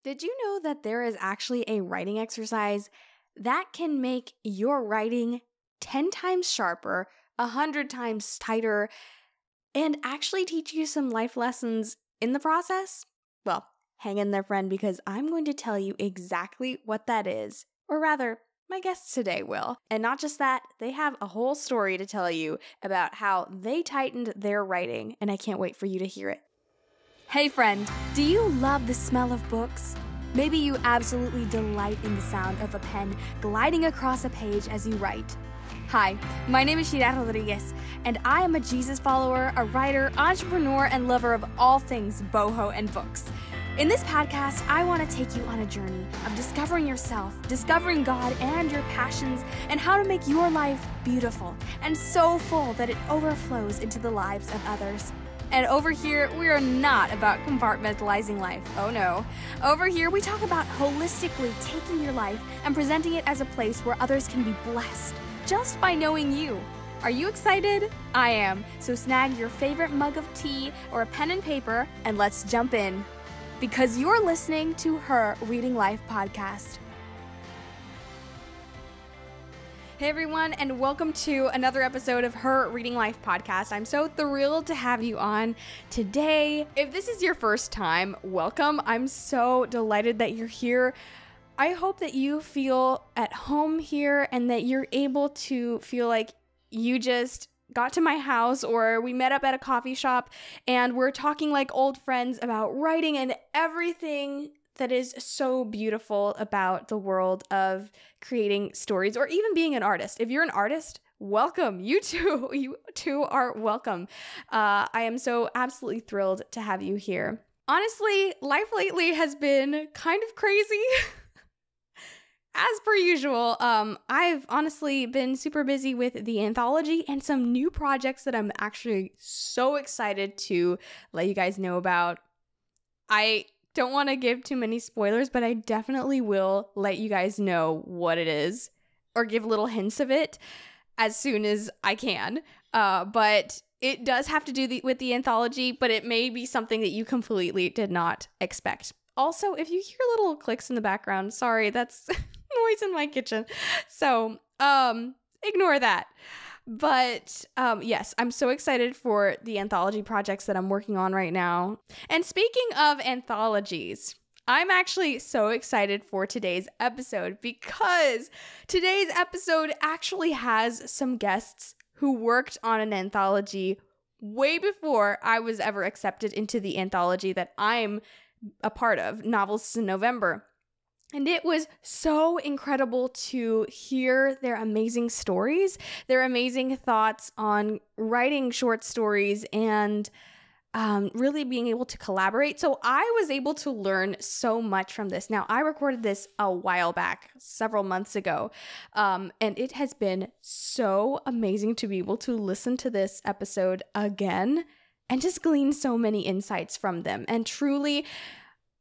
Did you know that there is actually a writing exercise that can make your writing 10 times sharper, 100 times tighter, and actually teach you some life lessons in the process? Well, hang in there, friend, because I'm going to tell you exactly what that is. Or rather, my guests today will. And not just that, they have a whole story to tell you about how they tightened their writing, and I can't wait for you to hear it. Hey friend, do you love the smell of books? Maybe you absolutely delight in the sound of a pen gliding across a page as you write. Hi, my name is Jian Rodriguez, and I am a Jesus follower, a writer, entrepreneur, and lover of all things boho and books. In this podcast, I want to take you on a journey of discovering yourself, discovering God and your passions, and how to make your life beautiful and so full that it overflows into the lives of others. And over here, we are not about compartmentalizing life. Oh no. Over here, we talk about holistically taking your life and presenting it as a place where others can be blessed just by knowing you. Are you excited? I am. So snag your favorite mug of tea or a pen and paper and let's jump in. Because you're listening to Her Reading Life podcast. Hey everyone, and welcome to another episode of Her Reading Life podcast. I'm so thrilled to have you on today. If this is your first time, welcome. I'm so delighted that you're here. I hope that you feel at home here and that you're able to feel like you just got to my house or we met up at a coffee shop and we're talking like old friends about writing and everything that is so beautiful about the world of creating stories or even being an artist. If you're an artist, welcome. You too are welcome. I am so absolutely thrilled to have you here. Honestly, life lately has been kind of crazy. As per usual, I've honestly been super busy with the anthology and some new projects that I'm actually so excited to let you guys know about. I don't want to give too many spoilers, but I definitely will let you guys know what it is or give little hints of it as soon as I can. But it does have to do with the anthology, but it may be something that you completely did not expect. Also, if you hear little clicks in the background, sorry, that's noise in my kitchen. So, ignore that. But yes, I'm so excited for the anthology projects that I'm working on right now. And speaking of anthologies, I'm actually so excited for today's episode because today's episode actually has some guests who worked on an anthology way before I was ever accepted into the anthology that I'm a part of, Novels in November. And it was so incredible to hear their amazing stories, their amazing thoughts on writing short stories and really being able to collaborate. So I was able to learn so much from this. Now, I recorded this a while back, several months ago, and it has been so amazing to be able to listen to this episode again and just glean so many insights from them. And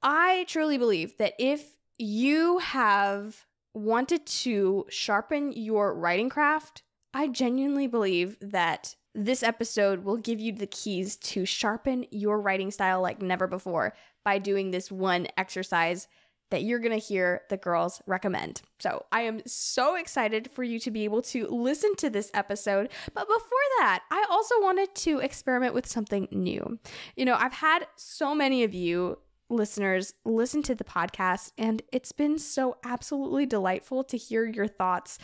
I truly believe that if you have wanted to sharpen your writing craft, I genuinely believe that this episode will give you the keys to sharpen your writing style like never before by doing this one exercise that you're going to hear the girls recommend. So I am so excited for you to be able to listen to this episode. But before that, I also wanted to experiment with something new. You know, I've had so many of you listeners listen to the podcast, and it's been so absolutely delightful to hear your thoughts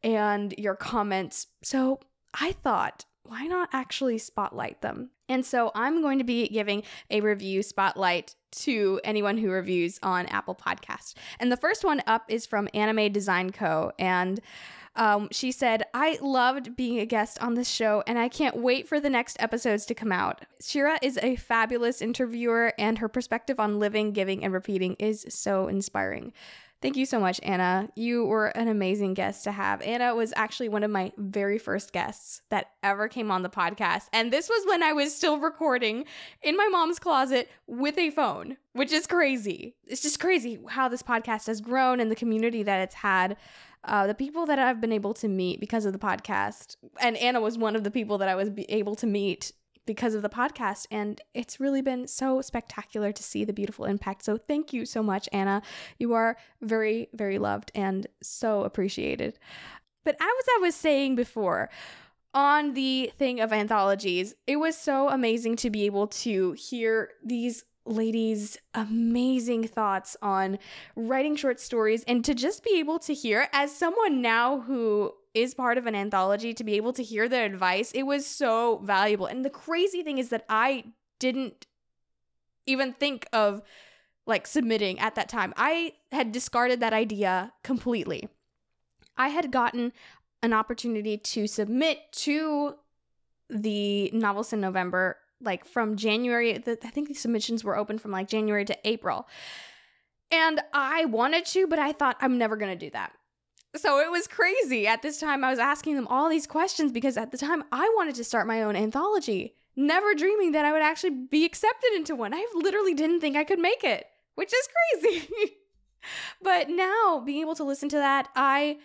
and your comments. So I thought, why not actually spotlight them? And so I'm going to be giving a review spotlight to anyone who reviews on Apple Podcasts. And the first one up is from Anime Design Co. And she said, I loved being a guest on this show, and I can't wait for the next episodes to come out. Shira is a fabulous interviewer, and her perspective on living, giving, and repeating is so inspiring. Thank you so much, Anna. You were an amazing guest to have. Anna was actually one of my very first guests that ever came on the podcast. And this was when I was still recording in my mom's closet with a phone, which is crazy. It's just crazy how this podcast has grown and the community that it's had. The people that I've been able to meet because of the podcast. And Anna was one of the people that I was able to meet because of the podcast. And it's really been so spectacular to see the beautiful impact. So thank you so much, Anna. You are very, very loved and so appreciated. But as I was saying before, on the thing of anthologies, it was so amazing to be able to hear these ladies' amazing thoughts on writing short stories, and to just be able to hear, as someone now who is part of an anthology, to be able to hear their advice, it was so valuable. And the crazy thing is that I didn't even think of like submitting at that time. I had discarded that idea completely. I had gotten an opportunity to submit to the Novels in November, like from January. I think the submissions were open from like January to April. And I wanted to, but I thought I'm never going to do that. So it was crazy. At this time, I was asking them all these questions because at the time I wanted to start my own anthology, never dreaming that I would actually be accepted into one. I literally didn't think I could make it, which is crazy. But now being able to listen to that, I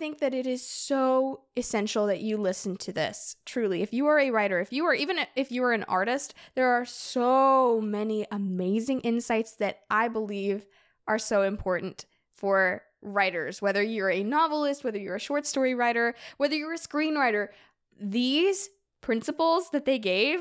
think that it is so essential that you listen to this. Truly, if you are a writer, if you are an artist, there are so many amazing insights that I believe are so important for writers, whether you're a novelist, whether you're a short story writer, whether you're a screenwriter. These principles that they gave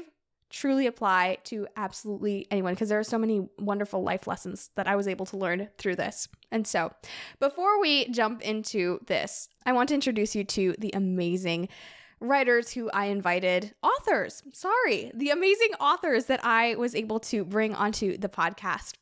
truly apply to absolutely anyone, because there are so many wonderful life lessons that I was able to learn through this. And so before we jump into this, I want to introduce you to the amazing writers who I invited, the amazing authors that I was able to bring onto the podcast.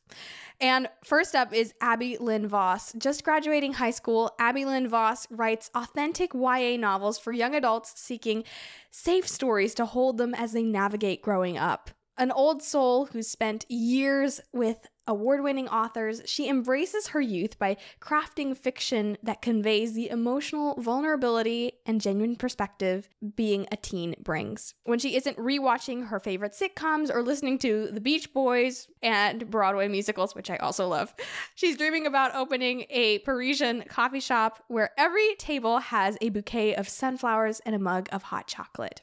And first up is Abby Lynn Voss. Just graduating high school, Abby Lynn Voss writes authentic YA novels for young adults seeking safe stories to hold them as they navigate growing up. An old soul who spent years with award-winning authors, she embraces her youth by crafting fiction that conveys the emotional vulnerability and genuine perspective being a teen brings. When she isn't rewatching her favorite sitcoms or listening to The Beach Boys and Broadway musicals, which I also love, she's dreaming about opening a Parisian coffee shop where every table has a bouquet of sunflowers and a mug of hot chocolate.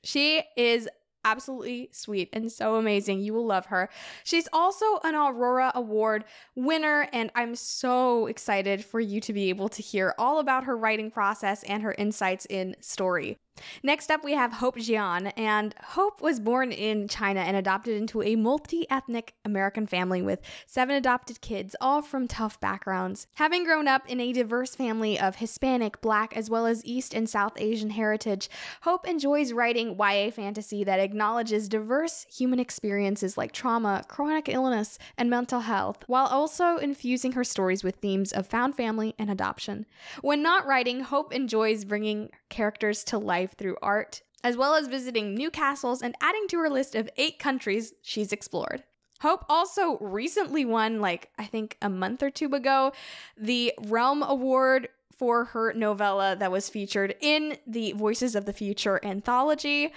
She is absolutely sweet and so amazing. You will love her. She's also an Aurora Award winner, and I'm so excited for you to be able to hear all about her writing process and her insights in story. Next up, we have Hope Jian, and Hope was born in China and adopted into a multi-ethnic American family with 7 adopted kids, all from tough backgrounds. Having grown up in a diverse family of Hispanic, Black, as well as East and South Asian heritage, Hope enjoys writing YA fantasy that acknowledges diverse human experiences like trauma, chronic illness, and mental health, while also infusing her stories with themes of found family and adoption. When not writing, Hope enjoys bringing characters to life through art, as well as visiting new castles and adding to her list of 8 countries she's explored. Hope also recently won, I think a month or 2 ago, the Realm Award for her novella that was featured in the Voices of the Future anthology.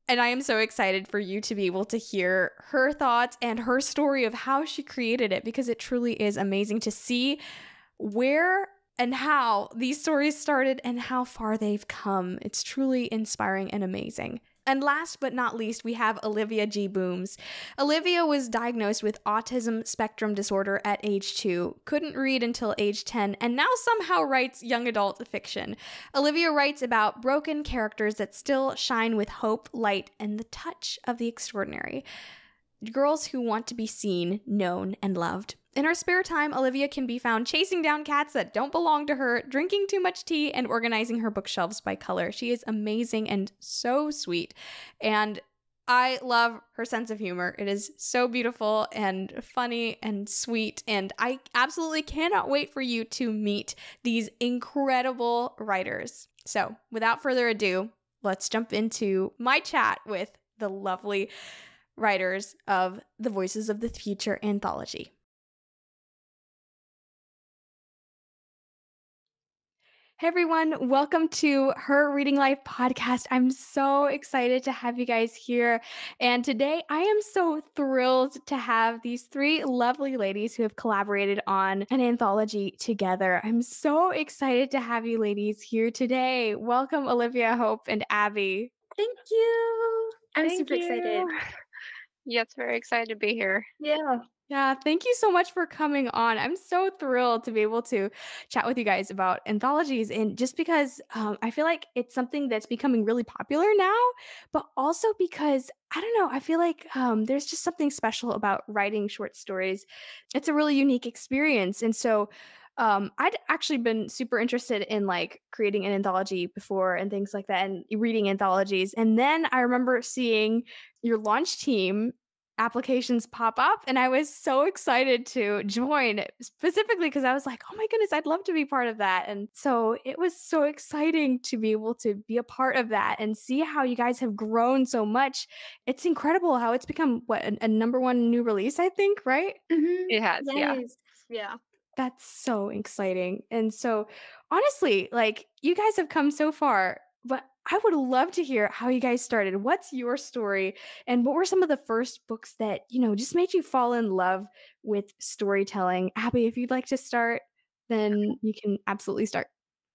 And I am so excited for you to be able to hear her thoughts and her story of how she created it, because it truly is amazing to see where and how these stories started and how far they've come. It's truly inspiring and amazing. And last but not least, we have Olivia G. Booms. Olivia was diagnosed with autism spectrum disorder at age 2, couldn't read until age 10, and now somehow writes young adult fiction. Olivia writes about broken characters that still shine with hope, light, and the touch of the extraordinary. Girls who want to be seen, known, and loved. In her spare time, Olivia can be found chasing down cats that don't belong to her, drinking too much tea, and organizing her bookshelves by color. She is amazing and so sweet, and I love her sense of humor. It is so beautiful and funny and sweet, and I absolutely cannot wait for you to meet these incredible writers. So, without further ado, let's jump into my chat with the lovely writers of the Voices of the Future anthology. Hey everyone, welcome to Her Reading Life podcast. I'm so excited to have you guys here. And today I am so thrilled to have these 3 lovely ladies who have collaborated on an anthology together. I'm so excited to have you ladies here today. Welcome, Olivia, Hope, and Abby. Thank you. I'm Thank super excited. you. Yes, very excited to be here. Yeah. Yeah, thank you so much for coming on. I'm so thrilled to be able to chat with you guys about anthologies, and just because I feel like it's something that's becoming really popular now, but also because I don't know, I feel like there's just something special about writing short stories. It's a really unique experience, and so I'd actually been super interested in like creating an anthology before and things like that, and reading anthologies. And then I remember seeing your launch team applications pop up, and I was so excited to join, specifically because I was like, "Oh my goodness, I'd love to be part of that." And so it was so exciting to be able to be a part of that and see how you guys have grown so much. It's incredible how it's become what a number one new release, I think, right? Mhm. It has, yeah. Yes. Yeah. That's so exciting. And so, honestly, like, you guys have come so far, but I would love to hear how you guys started. What's your story? And what were some of the first books that, just made you fall in love with storytelling? Abby, if you'd like to start, then you can absolutely start.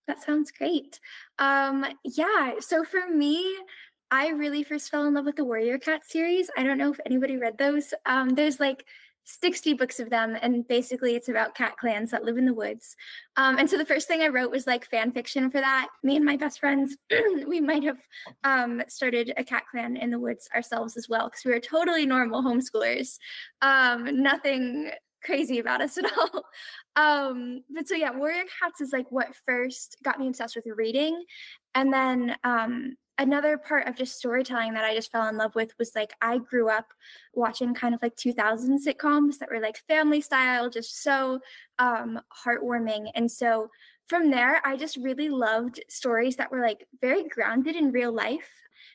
That sounds great. Yeah, so for me, I really first fell in love with the Warrior Cat series. I don't know if anybody read those. There's like 60 books of them, and basically it's about cat clans that live in the woods. And so the first thing I wrote was like fan fiction for that. Me and my best friends, we might have started a cat clan in the woods ourselves as well, because we were totally normal homeschoolers. Nothing crazy about us at all. But so yeah, Warrior Cats is like what first got me obsessed with reading. And then another part of just storytelling that I just fell in love with was like I grew up watching kind of like 2000 sitcoms that were like family style, just so heartwarming. And so from there, I just really loved stories that were like very grounded in real life.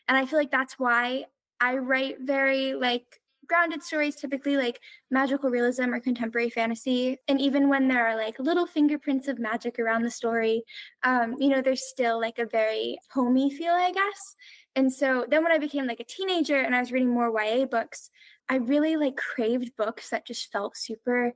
And I feel like that's why I write very like grounded stories, typically like magical realism or contemporary fantasy. And even when there are like little fingerprints of magic around the story, there's still like a very homey feel, I guess. And so then when I became like a teenager and I was reading more YA books, I really like craved books that just felt super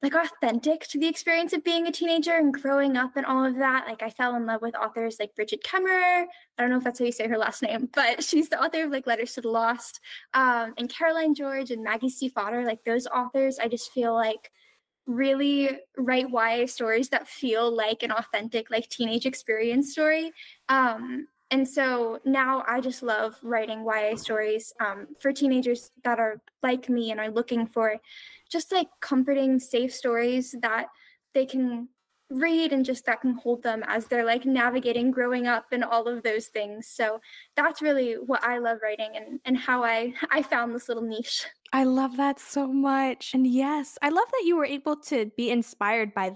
like authentic to the experience of being a teenager and growing up and all of that. Like I fell in love with authors like Bridget Kemmerer. I don't know if that's how you say her last name, but she's the author of like Letters to the Lost, and Caroline George and Maggie C. Fodder. Like those authors, I just feel like really write YA stories that feel like an authentic like teenage experience story. And so now I just love writing YA stories for teenagers that are like me and are looking for just like comforting, safe stories that they can read and just that can hold them as they're like navigating growing up and all of those things. So that's really what I love writing and how I found this little niche. I love that so much. And yes, I love that you were able to be inspired by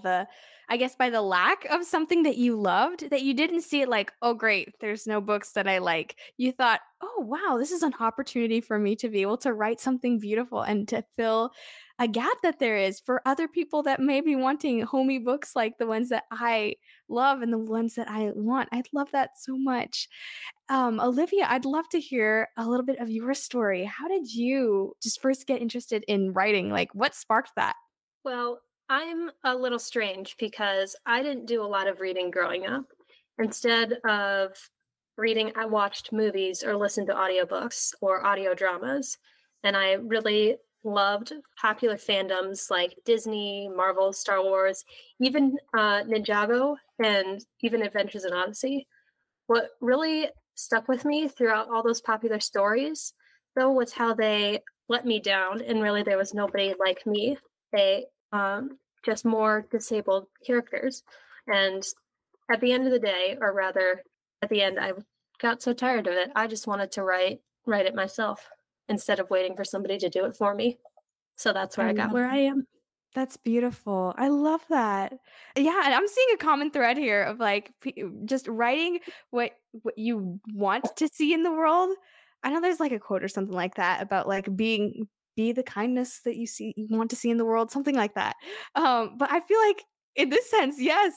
I guess, by the lack of something that you loved, that you didn't see it like, oh, great, there's no books that I like. You thought, oh, wow, this is an opportunity for me to be able to write something beautiful and to fill a gap that there is for other people that may be wanting homey books like the ones that I love and the ones that I want. I love that so much. Olivia, I'd love to hear a little bit of your story. How did you just first get interested in writing? Like, what sparked that? Well, I'm a little strange because I didn't do a lot of reading growing up. Instead of reading, I watched movies or listened to audiobooks or audio dramas. And I really loved popular fandoms like Disney, Marvel, Star Wars, even Ninjago, and even Adventures in Odyssey. What really stuck with me throughout all those popular stories, though, was how they let me down, and really there was nobody like me. They just more disabled characters. And at the end of the day, or rather, at the end, I got so tired of it. I just wanted to write it myself instead of waiting for somebody to do it for me. So that's where I I got love where I that. am. That's beautiful. I love that. Yeah, and I'm seeing a common thread here of like just writing what you want to see in the world. I know there's like a quote or something like that about like be the kindness that you want to see in the world, something like that. But I feel like in this sense, yes,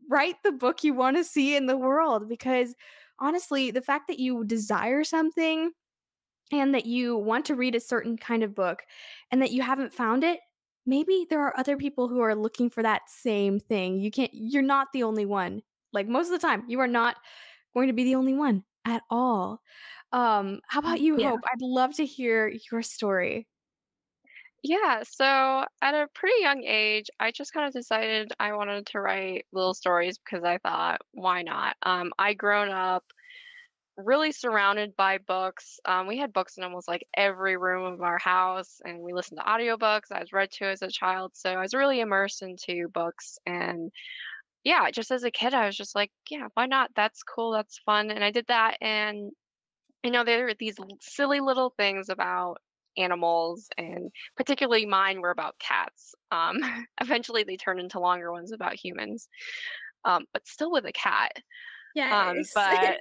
write the book you want to see in the world, because honestly, the fact that you desire something and that you want to read a certain kind of book and that you haven't found it, maybe there are other people who are looking for that same thing. You're not the only one. Like most of the time, you are not going to be the only one at all. How about you, Yeah. Hope? I'd love to hear your story. Yeah, so at a pretty young age, I just kind of decided I wanted to write little stories because I thought, why not? I grown up really surrounded by books. We had books in almost like every room of our house, and we listened to audiobooks. I was read to as a child, so I was really immersed into books. And yeah, just as a kid, I was just like, yeah, why not? That's cool, that's fun, and I did that. And there are these silly little things about animals, and particularly mine were about cats. Eventually, they turned into longer ones about humans, but still with a cat. Yes. But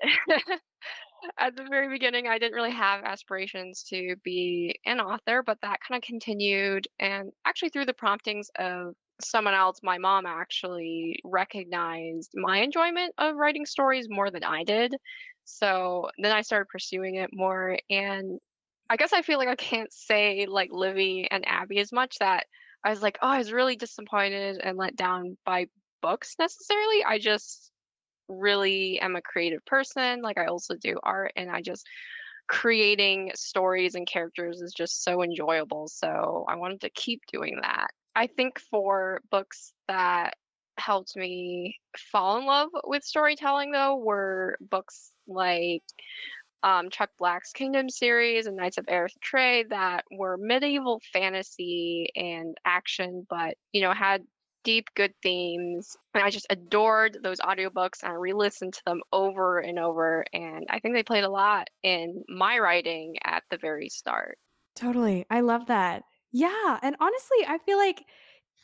at the very beginning, I didn't really have aspirations to be an author, but that kind of continued. And actually, through the promptings of someone else, my mom actually recognized my enjoyment of writing stories more than I did. So then I started pursuing it more. And I guess I feel like I can't say like Livy and Abby as much that I was like, oh, I was really disappointed and let down by books necessarily. I just really am a creative person. Like I also do art, and I just creating stories and characters is just so enjoyable. So I wanted to keep doing that. I think for books that helped me fall in love with storytelling though were books like Chuck Black's Kingdom series and Knights of Eritrea that were medieval fantasy and action, but had deep, good themes. And I just adored those audiobooks and I re-listened to them over and over. And I think they played a lot in my writing at the very start. Totally. I love that. Yeah, and honestly, I feel like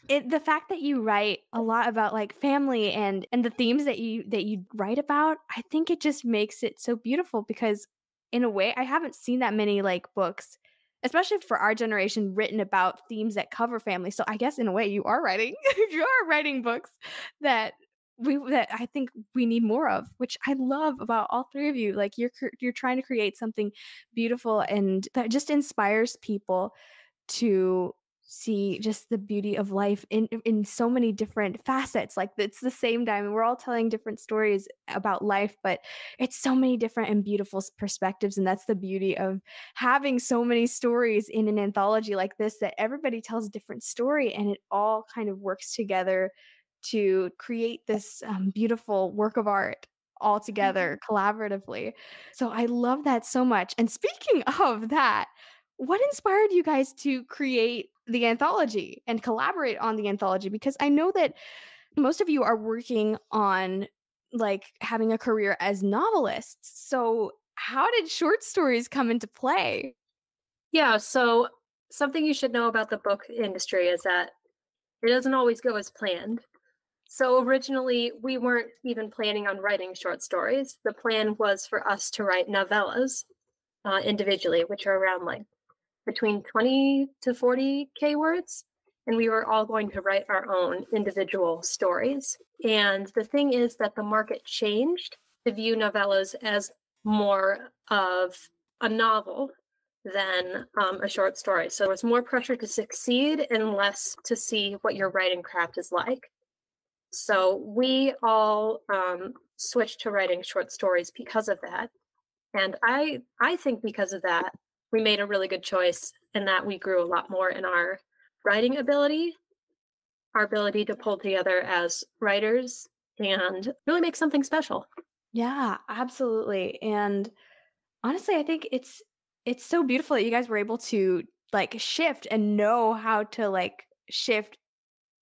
the fact that you write a lot about like family and the themes that you write about, I think it just makes it so beautiful because in a way I haven't seen that many like books, especially for our generation, written about themes that cover family. So I guess in a way you are writing you are writing books that that I think we need more of, which I love about all three of you. Like you're trying to create something beautiful and that just inspires people to see just the beauty of life in so many different facets. Like it's the same diamond. We're all telling different stories about life, but it's so many different and beautiful perspectives. And that's the beauty of having so many stories in an anthology like this, that everybody tells a different story and it all kind of works together to create this beautiful work of art all together collaboratively. So I love that so much. And speaking of that, what inspired you guys to create the anthology and collaborate on the anthology? Because I know that most of you are working on like having a career as novelists. So how did short stories come into play? Yeah, so something you should know about the book industry is that it doesn't always go as planned. So originally, we weren't even planning on writing short stories. The plan was for us to write novellas individually, which are around like between 20 to 40K words. And we were all going to write our own individual stories. And the thing is that the market changed to view novellas as more of a novel than a short story. So there was more pressure to succeed and less to see what your writing craft is like. So we all switched to writing short stories because of that. And I think because of that, we made a really good choice in that we grew a lot more in our writing ability, our ability to pull together as writers and really make something special. Yeah, absolutely. And honestly, I think it's so beautiful that you guys were able to like shift and know how to like shift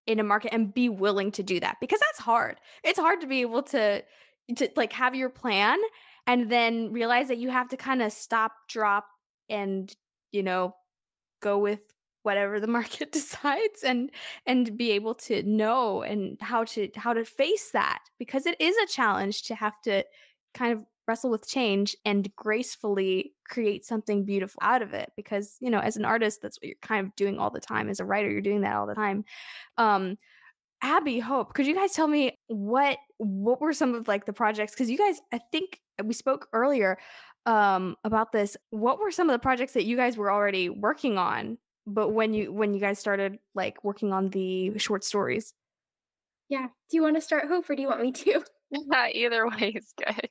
in a market and be willing to do that because that's hard. It's hard to be able to like have your plan and then realize that you have to kind of stop, drop and, you know, go with whatever the market decides and be able to know and how to face that because it is a challenge to have to kind of wrestle with change and gracefully create something beautiful out of it because as an artist that's what you're kind of doing all the time. As a writer you're doing that all the time. Abby, Hope, could you guys tell me what were some of like the projects, because you guys, I think we spoke earlier about this. What were some of the projects that you guys were already working on, but when you guys started like working on the short stories? Yeah. Do you want to start, Hope, or do you want me to? Either way is good.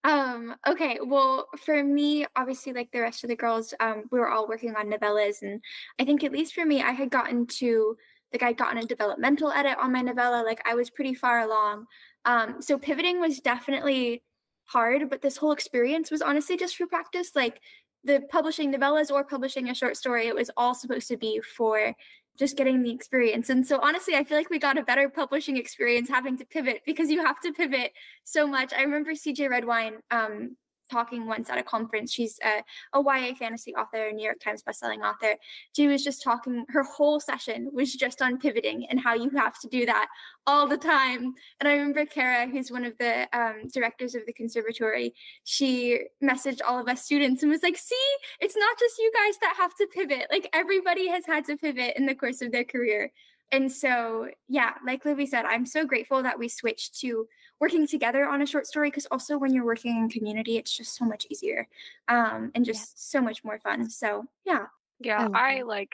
Okay, well, for me, obviously, like the rest of the girls, we were all working on novellas, and I think at least for me, I'd gotten a developmental edit on my novella, like I was pretty far along. So pivoting was definitely hard, but this whole experience was honestly just for practice. Like the publishing novellas or publishing a short story, it was all supposed to be for just getting the experience. And so honestly, I feel like we got a better publishing experience having to pivot because you have to pivot so much. I remember CJ Redwine talking once at a conference. She's a YA fantasy author, New York Times bestselling author. She was just talking, her whole session was just on pivoting and how you have to do that all the time. And I remember Kara, who's one of the directors of the conservatory, she messaged all of us students and was like, see, it's not just you guys that have to pivot. Like everybody has had to pivot in the course of their career. And so, yeah, like Livy said, I'm so grateful that we switched to working together on a short story, because also when you're working in community, it's just so much easier and just so much more fun. So, yeah. Yeah, I like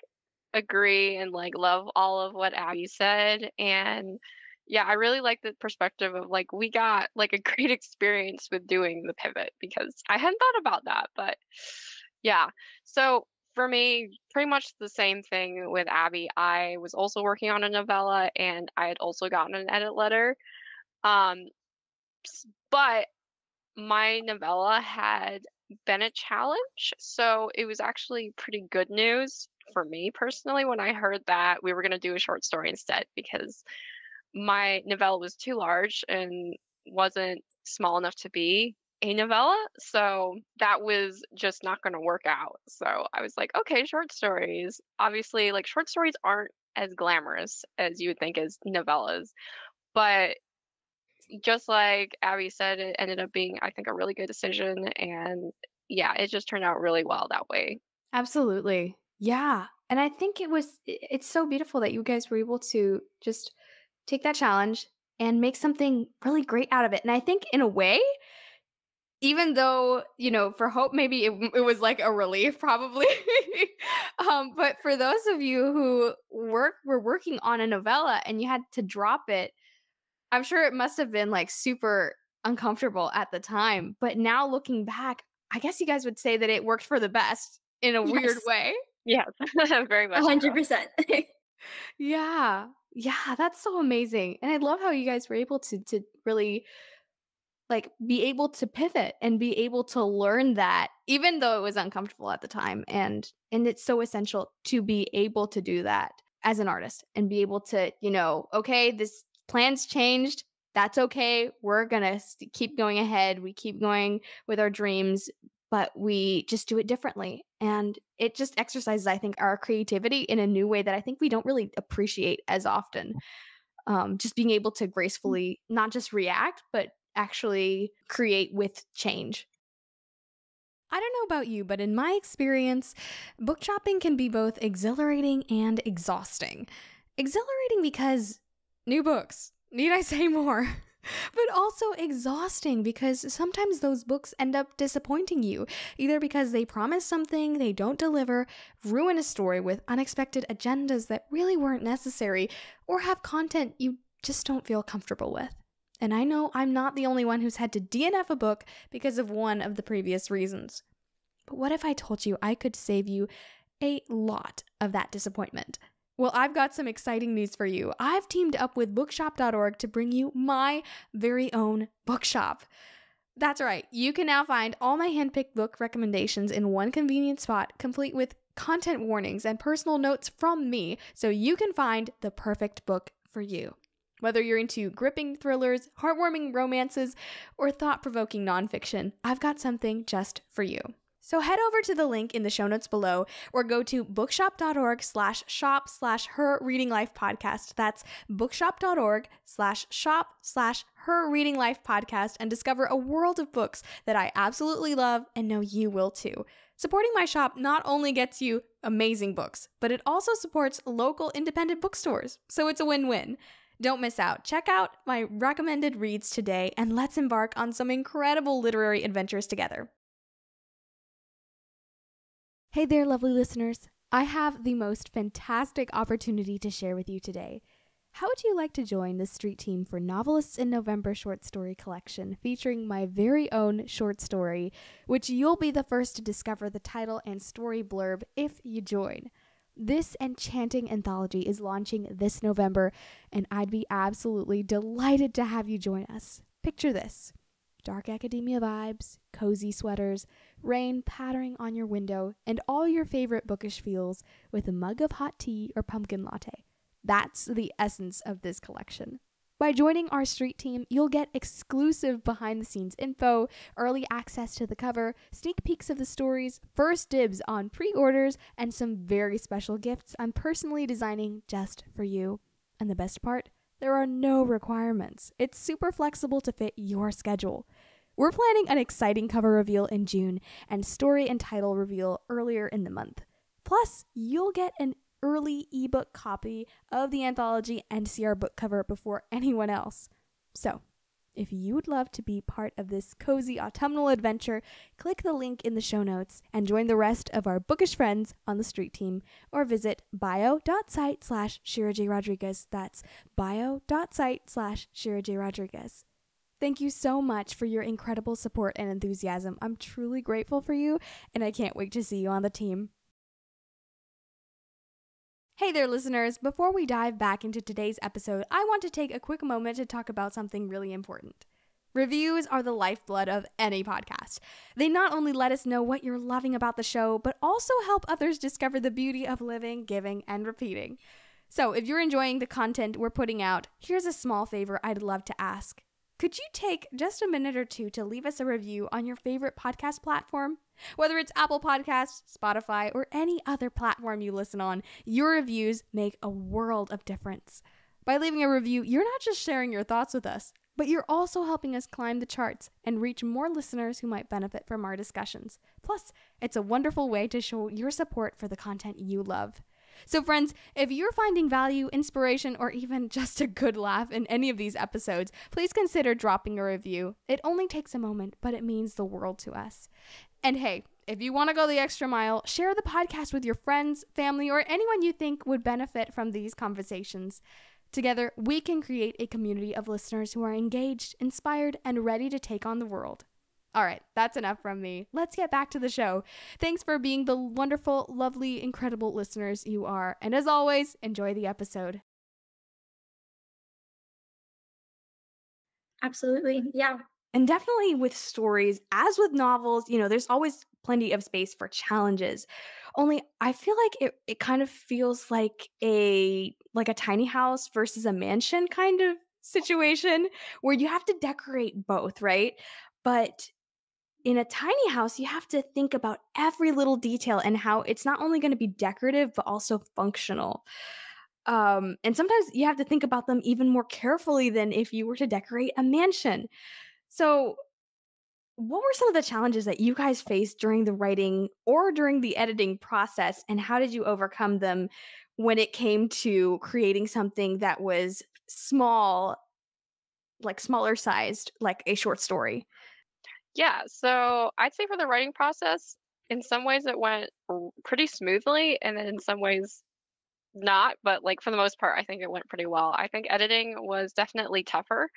agree and like love all of what Abby said. And yeah, I really like the perspective of like we got like a great experience with doing the pivot because I hadn't thought about that. But yeah, so for me, pretty much the same thing with Abby. I was also working on a novella and I had also gotten an edit letter. Um, but my novella had been a challenge, so it was actually pretty good news for me personally when I heard that we were going to do a short story instead, because my novella was too large and wasn't small enough to be a novella, so that was just not going to work out. So I was like, okay, short stories. Obviously, like short stories aren't as glamorous as you would think as novellas, but just like Abby said, it ended up being, I think, a really good decision. And yeah, it just turned out really well that way. Absolutely. Yeah. And I think it's so beautiful that you guys were able to just take that challenge and make something really great out of it. And I think in a way, even though, for Hope, maybe it was like a relief probably. But for those of you who were working on a novella and you had to drop it, I'm sure it must have been like super uncomfortable at the time. But now looking back, I guess you guys would say that it worked for the best in a weird way. Yes, very much. 100%. Yeah. Yeah, that's so amazing. And I love how you guys were able to really like be able to pivot and be able to learn that, even though it was uncomfortable at the time. And it's so essential to be able to do that as an artist and be able to, okay, this plan's changed. That's okay. We're going to keep going ahead. We keep going with our dreams, but we just do it differently. And it just exercises, I think, our creativity in a new way that I think we don't really appreciate as often. Just being able to gracefully not just react, but actually create with change. I don't know about you, but in my experience, book shopping can be both exhilarating and exhausting. Exhilarating because new books, need I say more? But also exhausting because sometimes those books end up disappointing you, either because they promise something they don't deliver, ruin a story with unexpected agendas that really weren't necessary, or have content you just don't feel comfortable with. And I know I'm not the only one who's had to DNF a book because of one of the previous reasons. But what if I told you I could save you a lot of that disappointment? Well, I've got some exciting news for you. I've teamed up with bookshop.org to bring you my very own bookshop. That's right. You can now find all my handpicked book recommendations in one convenient spot, complete with content warnings and personal notes from me, so you can find the perfect book for you. Whether you're into gripping thrillers, heartwarming romances, or thought-provoking nonfiction, I've got something just for you. So head over to the link in the show notes below or go to bookshop.org/shop/Her Reading Life Podcast. That's bookshop.org/shop/Her Reading Life Podcast and discover a world of books that I absolutely love and know you will too. Supporting my shop not only gets you amazing books, but it also supports local independent bookstores. So it's a win-win. Don't miss out. Check out my recommended reads today and let's embark on some incredible literary adventures together. Hey there, lovely listeners. I have the most fantastic opportunity to share with you today. How would you like to join the street team for Novelists in November short story collection featuring my very own short story, which you'll be the first to discover the title and story blurb if you join? This enchanting anthology is launching this November, and I'd be absolutely delighted to have you join us. Picture this: dark academia vibes, cozy sweaters, rain pattering on your window, and all your favorite bookish feels with a mug of hot tea or pumpkin latte. That's the essence of this collection. By joining our street team, you'll get exclusive behind-the-scenes info, early access to the cover, sneak peeks of the stories, first dibs on pre-orders, and some very special gifts I'm personally designing just for you. And the best part? There are no requirements. It's super flexible to fit your schedule. We're planning an exciting cover reveal in June and story and title reveal earlier in the month. Plus, you'll get an early ebook copy of the anthology and see our book cover before anyone else. So, if you would love to be part of this cozy autumnal adventure, click the link in the show notes and join the rest of our bookish friends on the street team, or visit bio.site/ShiraJRodriguez. That's bio.site/ShiraJRodriguez. Thank you so much for your incredible support and enthusiasm. I'm truly grateful for you, and I can't wait to see you on the team. Hey there, listeners. Before we dive back into today's episode, I want to take a quick moment to talk about something really important. Reviews are the lifeblood of any podcast. They not only let us know what you're loving about the show, but also help others discover the beauty of living, giving, and repeating. So if you're enjoying the content we're putting out, here's a small favor I'd love to ask. Could you take just a minute or two to leave us a review on your favorite podcast platform? Whether it's Apple Podcasts, Spotify, or any other platform you listen on, your reviews make a world of difference. By leaving a review, you're not just sharing your thoughts with us, but you're also helping us climb the charts and reach more listeners who might benefit from our discussions. Plus, it's a wonderful way to show your support for the content you love. So friends, if you're finding value, inspiration, or even just a good laugh in any of these episodes, please consider dropping a review. It only takes a moment, but it means the world to us. And hey, if you want to go the extra mile, share the podcast with your friends, family, or anyone you think would benefit from these conversations. Together, we can create a community of listeners who are engaged, inspired, and ready to take on the world. All right, that's enough from me. Let's get back to the show. Thanks for being the wonderful, lovely, incredible listeners you are. And as always, enjoy the episode. Absolutely. Yeah. And definitely with stories, as with novels, there's always plenty of space for challenges. Only I feel like it kind of feels like a tiny house versus a mansion kind of situation where you have to decorate both, right? But in a tiny house, you have to think about every little detail and how it's not only going to be decorative, but also functional. And sometimes you have to think about them even more carefully than if you were to decorate a mansion. So, what were some of the challenges that you guys faced during the writing or during the editing process, and how did you overcome them when it came to creating something that was small, like smaller sized, like a short story? Yeah, so I'd say for the writing process, in some ways it went pretty smoothly, and then in some ways not, but like for the most part, I think it went pretty well. I think editing was definitely tougher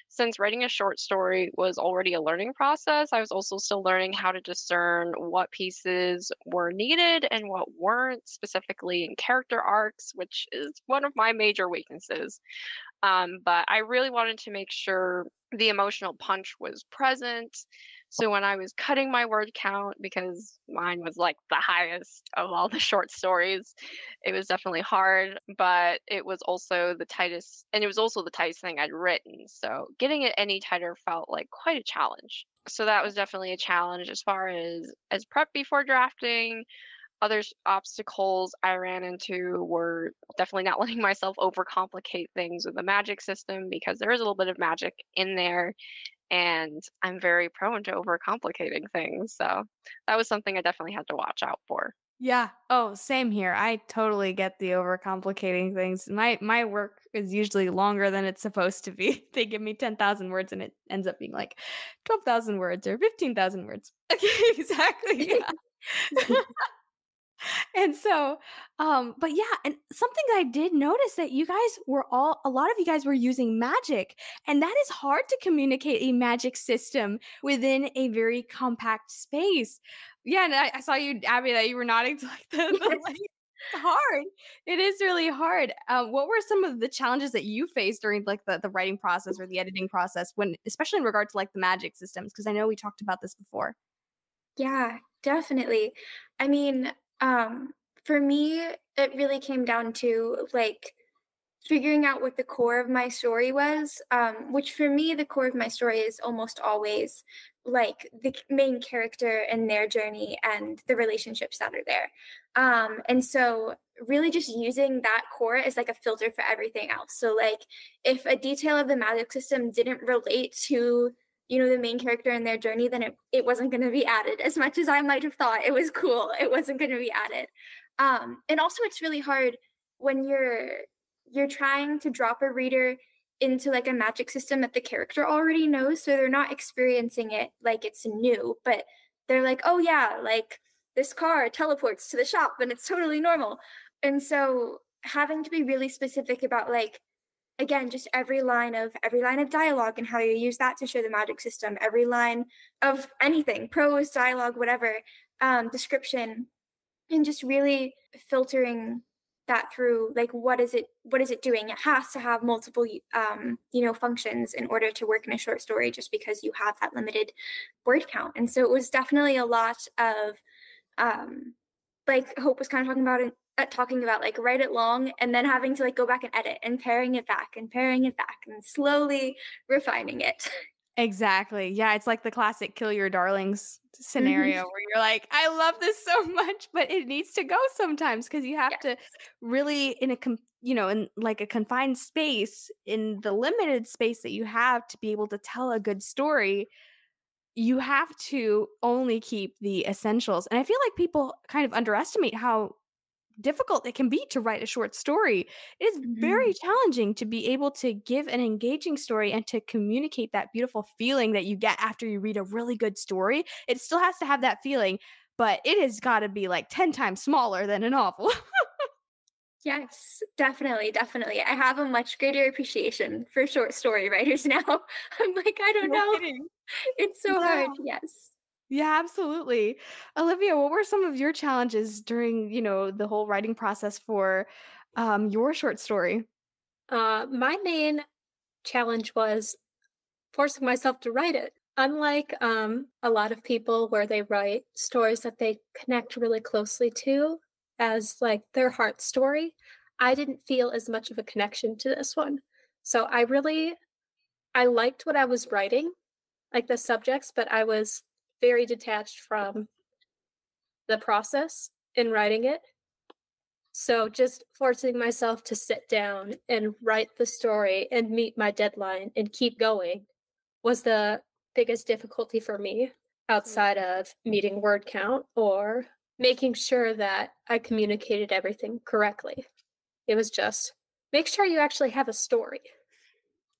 since writing a short story was already a learning process. I was also still learning how to discern what pieces were needed and what weren't, specifically in character arcs, which is one of my major weaknesses. But I really wanted to make sure the emotional punch was present. So when I was cutting my word count, because mine was like the highest of all the short stories, it was definitely hard, but it was also the tightest, and it was also the tightest thing I'd written. So getting it any tighter felt like quite a challenge. So that was definitely a challenge as far as prep before drafting. Other obstacles I ran into were definitely not letting myself overcomplicate things with the magic system, because there is a little bit of magic in there and I'm very prone to overcomplicating things. So that was something I definitely had to watch out for. Yeah. Oh, same here. I totally get the overcomplicating things. My work is usually longer than it's supposed to be. They give me 10,000 words and it ends up being like 12,000 words or 15,000 words. Okay, exactly. Yeah. And so, but yeah, and something I did notice that you guys were a lot of you guys were using magic, and that is hard to communicate a magic system within a very compact space. Yeah, and I saw you, Abby, that you were nodding to like the Yes. like, it's hard. It is really hard. What were some of the challenges that you faced during like the writing process or the editing process when, especially in regard to like the magic systems? Because I know we talked about this before. Yeah, definitely. I mean, for me, it really came down to like figuring out what the core of my story was, which for me, the core of my story is almost always like the main character and their journey and the relationships that are there. And so, really, just using that core as like a filter for everything else. So, like, if a detail of the magic system didn't relate to the main character and their journey, then it wasn't going to be added. As much as I might have thought it was cool, it wasn't going to be added. And also, it's really hard when you're trying to drop a reader into like a magic system that the character already knows, so they're not experiencing it like it's new, but they're like, oh yeah, like this car teleports to the shop and it's totally normal. And so having to be really specific about like, again, just every line of dialogue and how you use that to show the magic system, every line of anything, prose, dialogue, whatever, description, and just really filtering that through like what is it doing. It has to have multiple functions in order to work in a short story, just because you have that limited word count. And so it was definitely a lot of like Hope was kind of talking about like write it long and then having to like go back and edit and paring it back and slowly refining it. Exactly. Yeah, it's like the classic kill your darlings Mhm. scenario where you're like, I love this so much, but it needs to go sometimes because you have Yes. to really in in like a confined space, in the limited space that you have to be able to tell a good story, you have to only keep the essentials. And I feel like people kind of underestimate how difficult it can be to write a short story. It is very Mhm. challenging to be able to give an engaging story and to communicate that beautiful feeling that you get after you read a really good story. It still has to have that feeling, but it has got to be like 10 times smaller than a novel. Yes, definitely, definitely. I have a much greater appreciation for short story writers now. I'm like, I don't No know. kidding. It's so Yeah. hard. Yes. Yeah, absolutely. Olivia, what were some of your challenges during, the whole writing process for your short story? My main challenge was forcing myself to write it. Unlike a lot of people where they write stories that they connect really closely to as like their heart story, I didn't feel as much of a connection to this one. So I liked what I was writing, like the subjects, but I was very detached from the process in writing it. So just forcing myself to sit down and write the story and meet my deadline and keep going was the biggest difficulty for me outside Absolutely. of meeting word count or making sure that I communicated everything correctly. It was just make sure you actually have a story.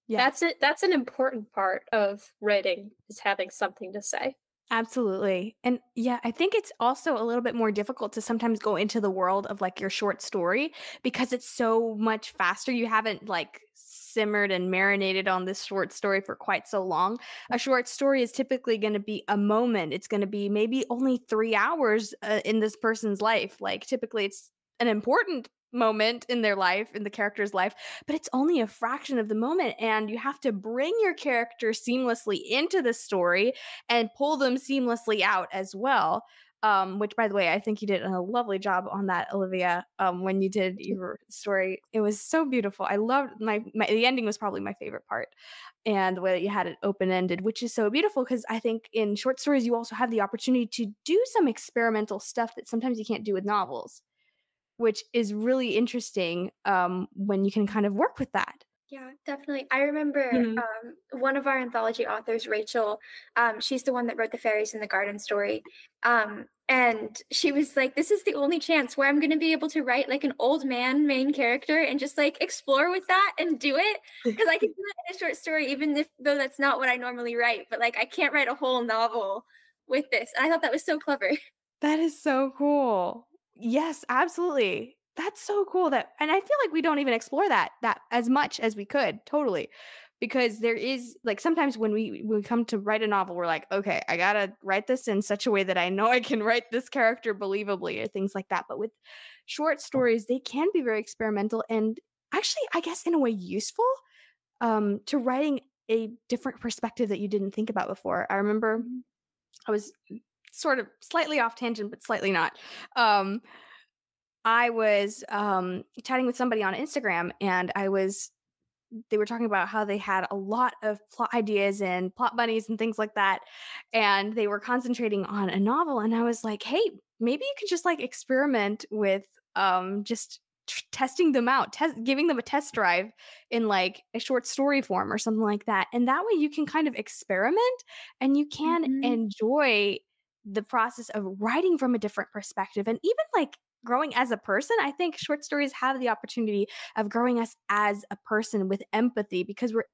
Yeah. That's it. That's an important part of writing is having something to say. Absolutely. And yeah, I think it's also a little bit more difficult to sometimes go into the world of like your short story because it's so much faster. You haven't like simmered and marinated on this short story for quite so long. A short story is typically going to be a moment. It's going to be maybe only 3 hours in this person's life. Like typically it's an important moment in their life, in the character's life, but it's only a fraction of the moment. And you have to bring your character seamlessly into the story and pull them seamlessly out as well. Which, by the way, I think you did a lovely job on that, Olivia. When you did your story, it was so beautiful. I loved the ending was probably my favorite part, and the way that you had it open ended, which is so beautiful because I think in short stories you also have the opportunity to do some experimental stuff that sometimes you can't do with novels, which is really interesting when you can kind of work with that. Yeah, definitely. I remember Mhm. one of our anthology authors, Rachel, she's the one that wrote the Fairies in the Garden story. And she was like, this is the only chance where I'm going to be able to write like an old man main character and just like explore with that and do it. Because I can do it in a short story, even though that's not what I normally write. But like, I can't write a whole novel with this. And I thought that was so clever. That is so cool. Yes, absolutely. That's so cool and I feel like we don't even explore that as much as we could, totally. Because there is like sometimes when we come to write a novel, we're like, okay, I gotta write this in such a way that I know I can write this character believably or things like that. But with short stories, they can be very experimental and actually, I guess, in a way useful to writing a different perspective that you didn't think about before. I remember Mhm. I was sort of slightly off tangent, but slightly not. Um, I was chatting with somebody on Instagram, and they were talking about how they had a lot of plot ideas and plot bunnies and things like that, and they were concentrating on a novel. And I was like, hey, maybe you could just like experiment with just testing them out, giving them a test drive in like a short story form or something like that. And that way you can kind of experiment and you can Mhm. enjoy the process of writing from a different perspective. And even like growing as a person, I think short stories have the opportunity of growing us as a person with empathy because we're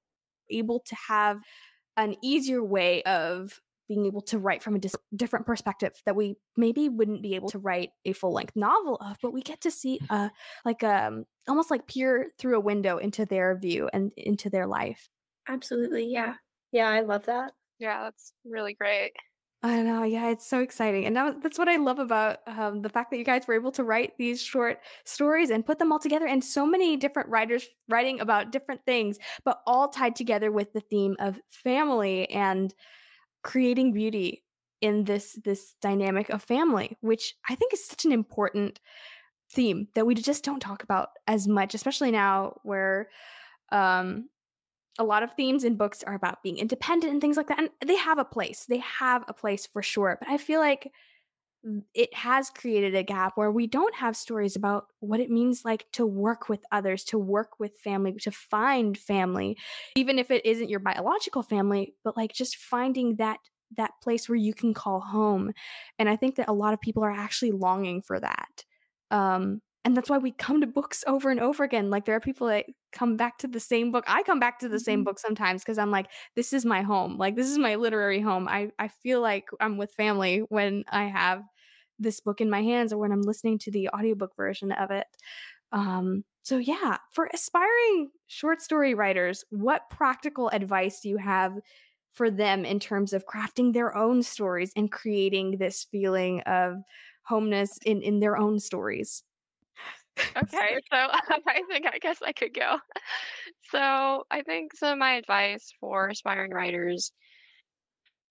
able to have an easier way of being able to write from a different perspective that we maybe wouldn't be able to write a full-length novel of, but we get to see like almost like peer through a window into their view and into their life. Absolutely. Yeah. Yeah, I love that. Yeah, that's really great. I know, yeah, it's so exciting, and that's what I love about the fact that you guys were able to write these short stories and put them all together, and so many different writers writing about different things, but all tied together with the theme of family and creating beauty in this dynamic of family, which I think is such an important theme that we just don't talk about as much, especially now where um, a lot of themes in books are about being independent and things like that. And they have a place. They have a place for sure. But I feel like it has created a gap where we don't have stories about what it means like to work with others, to work with family, to find family, even if it isn't your biological family, but like just finding that place where you can call home. And I think that a lot of people are actually longing for that. And that's why we come to books over and over again. Like there are people that come back to the same book. I come back to the same Mhm. book sometimes because I'm like, this is my home. Like this is my literary home. I feel like I'm with family when I have this book in my hands or when I'm listening to the audiobook version of it. So yeah, for aspiring short story writers, what practical advice do you have for them in terms of crafting their own stories and creating this feeling of homeness in their own stories? Okay, so I guess I could go. So I think some of my advice for aspiring writers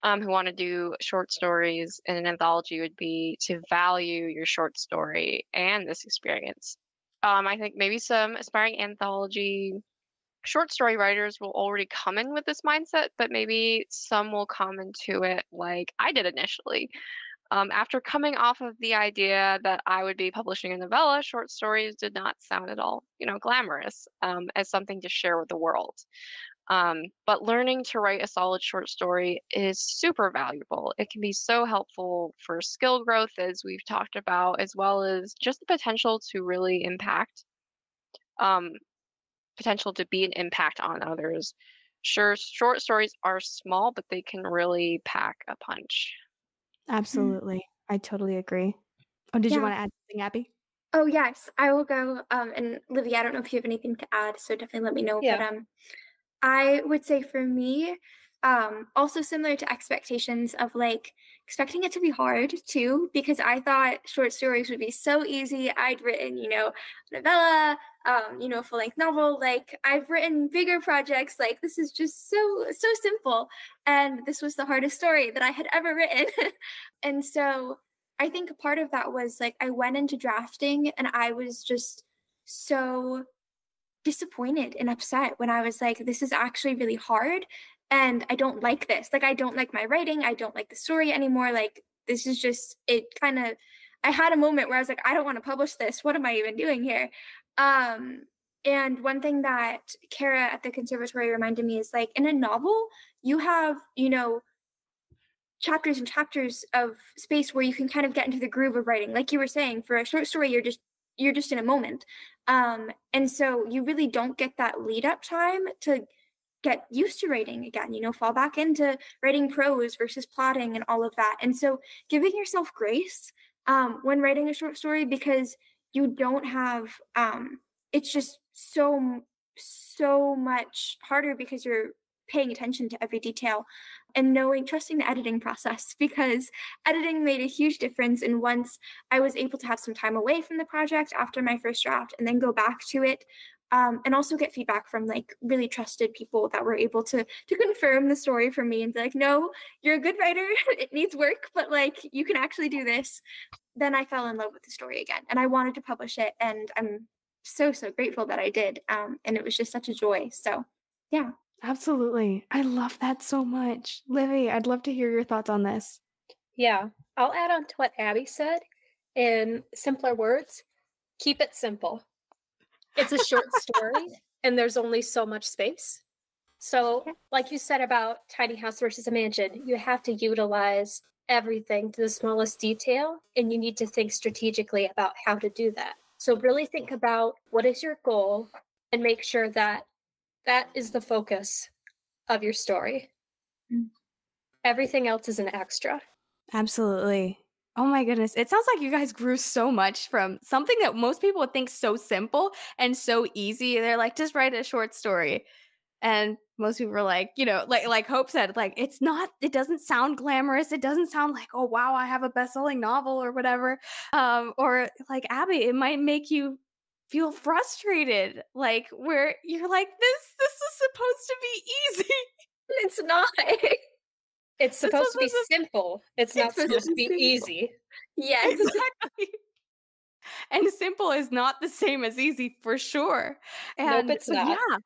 who want to do short stories in an anthology would be to value your short story and this experience. I think maybe some aspiring anthology short story writers will already come in with this mindset, but maybe some will come into it like I did initially. After coming off of the idea that I would be publishing a novella, short stories did not sound at all, glamorous as something to share with the world. But learning to write a solid short story is super valuable. It can be so helpful for skill growth, as we've talked about, as well as just the potential to really um, potential to be an impact on others. Sure, short stories are small, but they can really pack a punch. Mm. Absolutely. I totally agree. Oh, did you Yeah. want to add something, Abby? Oh, yes, I will go. And Livia, I don't know if you have anything to add, so definitely let me know. But Yeah. I would say for me, also similar to expectations of like expecting it to be hard too, because I thought short stories would be so easy. I'd written, novella, full-length novel. Like I've written bigger projects. Like this is just so simple, and this was the hardest story that I had ever written. And so I think a part of that was like I went into drafting and I was just so disappointed and upset when I was like, this is actually really hard and I don't like this. Like, I don't like my writing. I don't like the story anymore. Like, this is just, it kind of, I had a moment where I was like, I don't want to publish this. What am I even doing here? And one thing that Kara at the conservatory reminded me is like, in a novel, you have, chapters and chapters of space where you can kind of get into the groove of writing. Like you were saying, for a short story, you're just in a moment. And so you really don't get that lead up time to get used to writing again, fall back into writing prose versus plotting and all of that. And so giving yourself grace when writing a short story, because you don't have, it's just so much harder because you're paying attention to every detail and trusting the editing process, because editing made a huge difference. And once I was able to have some time away from the project after my first draft and then go back to it, and also get feedback from like really trusted people that were able to confirm the story for me and be like, no, you're a good writer. It needs work, but like you can actually do this. Then I fell in love with the story again, and I wanted to publish it. And I'm so grateful that I did. And it was just such a joy. So yeah. Absolutely. I love that so much. Livy, I'd love to hear your thoughts on this. Yeah, I'll add on to what Abby said in simpler words. Keep it simple. It's a short story and there's only so much space. So like you said about tiny house versus a mansion, you have to utilize everything to the smallest detail, and you need to think strategically about how to do that. So really think about what is your goal and make sure that that is the focus of your story. Everything else is an extra. Absolutely. Oh my goodness. It sounds like you guys grew so much from something that most people would think so simple and so easy. They're like, just write a short story. And most people were like, you know, like Hope said, like, it doesn't sound glamorous. It doesn't sound like, oh, wow, I have a best-selling novel or whatever. Or like Abby, it might make you feel frustrated, like where you're like, this is supposed to be easy. It's not. It's supposed to be simple. It's not supposed to be easy. Yes. Exactly. And simple is not the same as easy for sure. And nope, it's not. Yeah,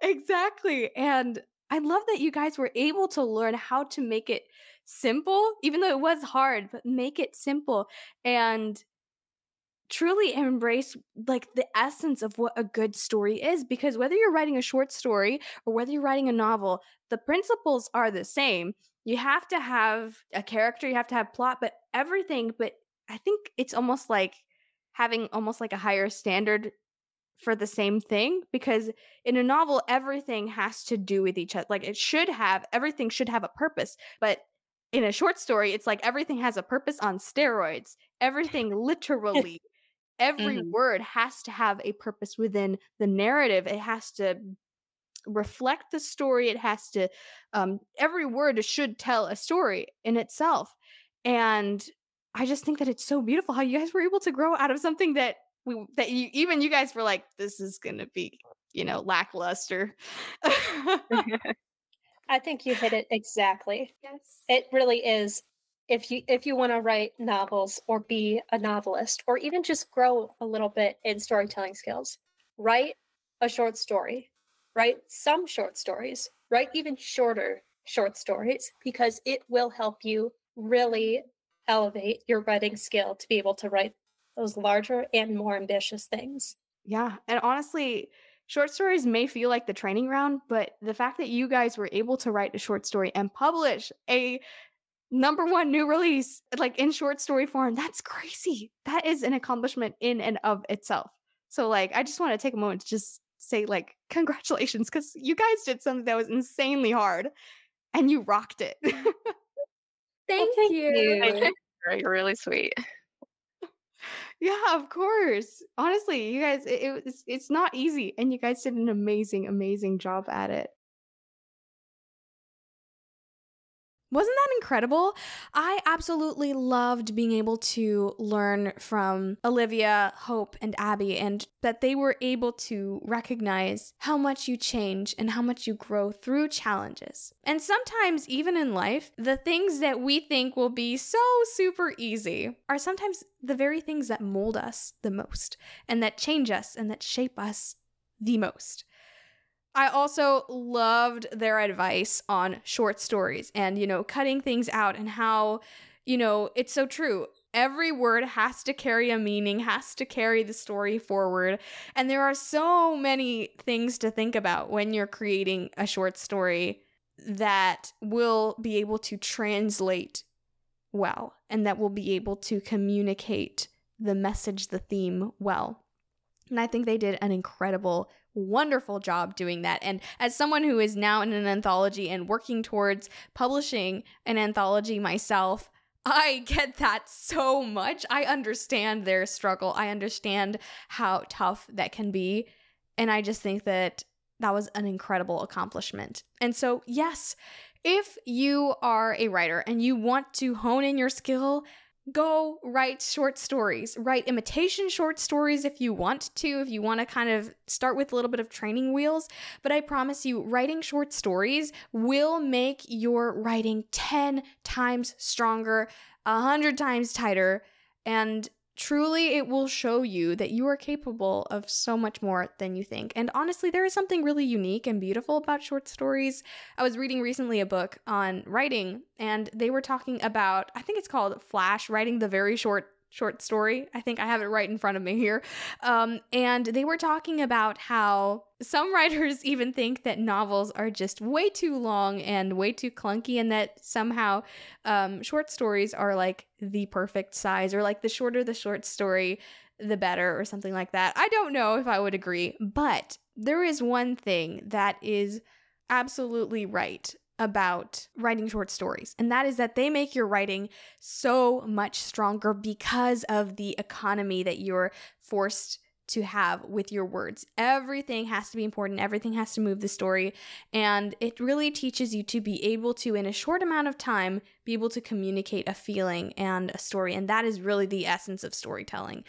exactly. And I love that you guys were able to learn how to make it simple, even though it was hard, but make it simple and truly embrace like the essence of what a good story is. Because whether you're writing a short story or whether you're writing a novel, the principles are the same. You have to have a character, you have to have plot, but everything. But I think it's almost like having almost like a higher standard for the same thing, because in a novel, everything has to do with each other. Like everything should have a purpose. But in a short story, it's like everything has a purpose on steroids. Everything literally, every word has to have a purpose within the narrative. It has to reflect the story. It has to, every word should tell a story in itself. And I just think that it's so beautiful how you guys were able to grow out of something that you guys were like, this is gonna be, lackluster. I think you hit it exactly. Yes. It really is. If you want to write novels or be a novelist or even just grow a little bit in storytelling skills, write a short story. Write some short stories. Write even shorter short stories, because it will help you really elevate your writing skill to be able to write those larger and more ambitious things. Yeah. And honestly, short stories may feel like the training ground, but the fact that you guys were able to write a short story and publish a #1 new release, like in short story form, that's crazy. That is an accomplishment in and of itself. So like, I just want to take a moment to just say like, congratulations, because you guys did something that was insanely hard and you rocked it. Thank you. You're really sweet. Yeah, of course. Honestly, you guys, it's not easy, and you guys did an amazing job at it. Wasn't that incredible? I absolutely loved being able to learn from Olivia, Hope, and Abby, and that they were able to recognize how much you change and how much you grow through challenges. And sometimes, even in life, the things that we think will be so super easy are sometimes the very things that mold us the most, and that change us and that shape us the most. I also loved their advice on short stories and, cutting things out, and how, it's so true. Every word has to carry a meaning, has to carry the story forward. And there are so many things to think about when you're creating a short story that will be able to translate well, and that will be able to communicate the message, the theme well. And I think they did an incredible, wonderful job doing that. And as someone who is now in an anthology and working towards publishing an anthology myself, I get that so much. I understand their struggle. I understand how tough that can be. And I just think that that was an incredible accomplishment. And so, yes, if you are a writer and you want to hone in your skill, go write short stories. Write imitation short stories if you want to kind of start with a little bit of training wheels. But I promise you, writing short stories will make your writing 10 times stronger, 100 times tighter, and truly it will show you that you are capable of so much more than you think. And honestly, there is something really unique and beautiful about short stories. I was reading recently a book on writing, and they were talking about, I think it's called Flash, writing the very short story. I think I have it right in front of me here. And they were talking about how some writers even think that novels are just way too long and way too clunky, and that somehow short stories are like the perfect size, or like the shorter the short story, the better, or something like that. I don't know if I would agree, but there is one thing that is absolutely right about writing short stories, and that is that they make your writing so much stronger because of the economy that you're forced to have with your words. Everything has to be important. Everything has to move the story. And it really teaches you to be able to, in a short amount of time, be able to communicate a feeling and a story. And that is really the essence of storytelling.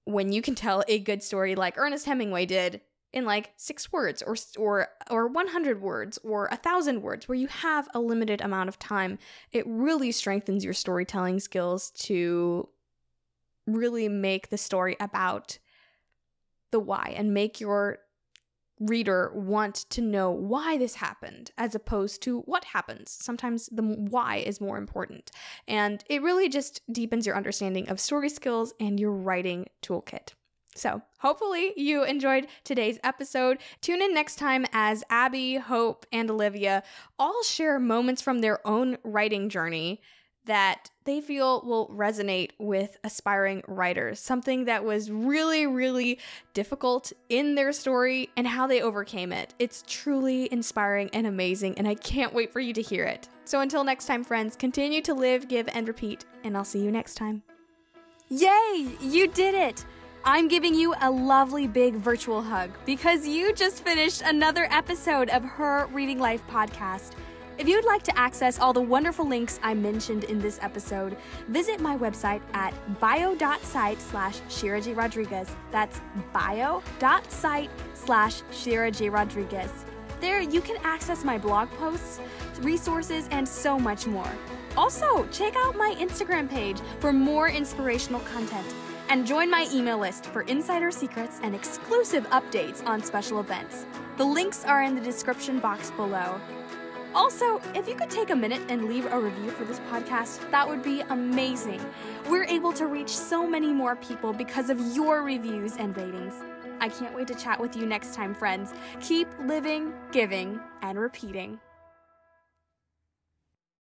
When you can tell a good story like Ernest Hemingway did in like 6 words or 100 words or 1,000 words, where you have a limited amount of time, it really strengthens your storytelling skills to really make the story about the why and make your reader want to know why this happened as opposed to what happens. Sometimes the why is more important. And it really just deepens your understanding of story skills and your writing toolkit. So hopefully you enjoyed today's episode. Tune in next time as Abby, Hope, and Olivia all share moments from their own writing journey that they feel will resonate with aspiring writers. Something that was really, really difficult in their story and how they overcame it. It's truly inspiring and amazing, and I can't wait for you to hear it. So until next time, friends, continue to live, give, and repeat, and I'll see you next time. Yay! You did it! I'm giving you a lovely big virtual hug because you just finished another episode of Her Reading Life podcast. If you'd like to access all the wonderful links I mentioned in this episode, visit my website at bio.site/Shira J. Rodriguez. That's bio.site/Shira J. Rodriguez. There you can access my blog posts, resources, and so much more. Also, check out my Instagram page for more inspirational content. And join my email list for insider secrets and exclusive updates on special events. The links are in the description box below. Also, if you could take a minute and leave a review for this podcast, that would be amazing. We're able to reach so many more people because of your reviews and ratings. I can't wait to chat with you next time, friends. Keep living, giving, and repeating.